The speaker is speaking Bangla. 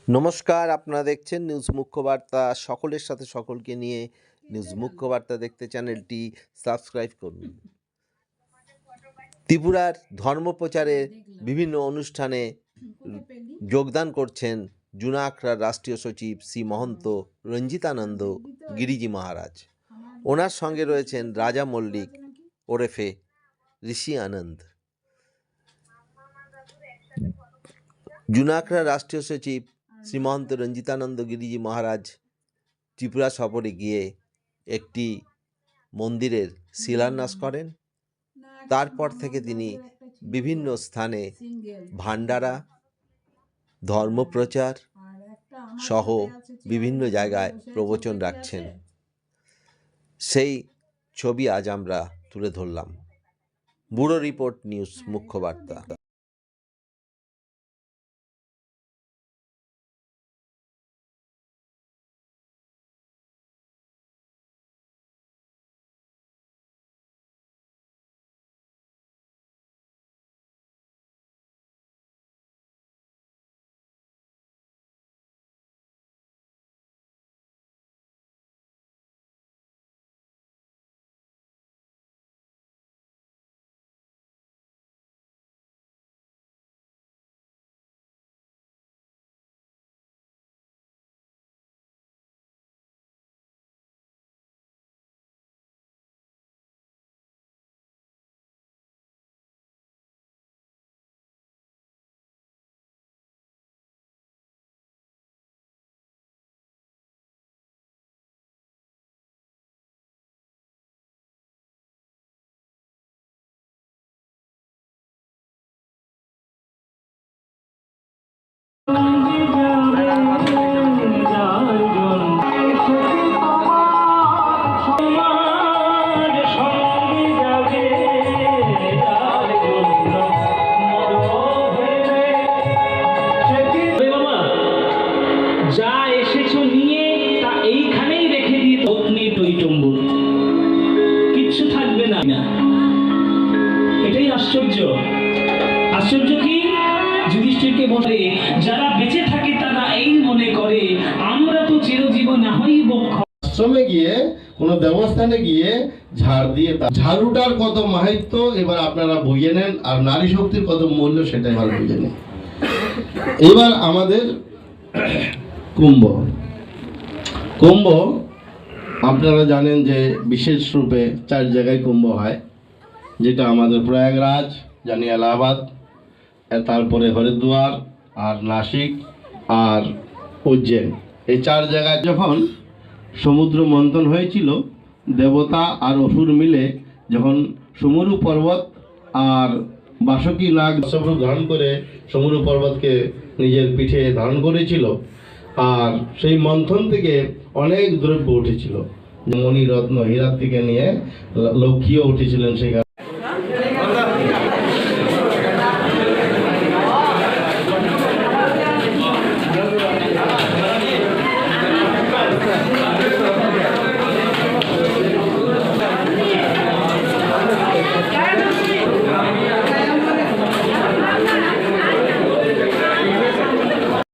নমস্কার, আপনারা দেখছেন নিউজ মুখ্য বার্তা। সকলের সাথে সকলকে নিয়ে নিউজ মুখ্য বার্তা দেখতে চ্যানেলটি সাবস্ক্রাইব করুন। ত্রিপুরার ধর্মপ্রচারে বিভিন্ন অনুষ্ঠানে যোগদান করছেন জুনা আখড়ার রাষ্ট্রীয় সচিব শ্রী মহন্ত রঞ্জিতানন্দ গিরিজি মহারাজ। ওনার সঙ্গে রয়েছেন রাজা মল্লিক ওরফে ঋষি আনন্দ। জুনা আখড়ার রাষ্ট্রীয় সচিব শ্রীমন্ত রঞ্জিতানন্দ গিরিজি মহারাজ ত্রিপুরা সফরে গিয়ে একটি মন্দিরের শিলান্যাস করেন। তারপর থেকে তিনি বিভিন্ন স্থানে ভান্ডারা, ধর্মপ্রচার সহ বিভিন্ন জায়গায় প্রবচন রাখছেন। সেই ছবি আজ আমরা তুলে ধরলাম। ব্যুরো রিপোর্ট, নিউজ মুখ্য বার্তা। যা এসেছো নিয়ে তা এইখানেই রেখে দিয়ে অগ্নি টইটম্বুর, কিচ্ছু থাকবে না। এটাই আশ্চর্য। আশ্চর্য কি? যুধিষ্ঠিরকে বলে, যারা বেঁচে থাকে তারা এই মনে করে আমরা তো চিরজীবন হইব। আশ্রমে গিয়ে কোনো দেবস্থানে গিয়ে ঝাড় দিয়ে ঝাড়ুটার কত মাহাত্য এবার আপনারা বুঝে নেন, আর নারী শক্তির কত মূল্য সেটা এবার বুঝে নেন। এবার আমাদের কুম্ভ আপনারা জানেন যে বিশেষ রূপে 4 জায়গায় কুম্ভ হয়, যেটা আমাদের প্রয়াগরাজ, জানি এলাহাবাদ, তারপরে হরিদ্বার, আর নাসিক, আর উজ্জৈন। এই 4 জায়গায় যখন সমুদ্র মন্থন হয়েছিল, দেবতা আর অসুর মিলে যখন সমুরু পর্বত আর বাসুকী নাগ স্বরূপ ধারণ করে সমুরু পর্বতকে নিজের পিঠে ধারণ করেছিল, আর সেই মন্থন থেকে অনেক দ্রব্য উঠেছিল, মণিরত্ন হীরার থেকে নিয়ে লক্ষ্মীও উঠেছিলেন সেখানে।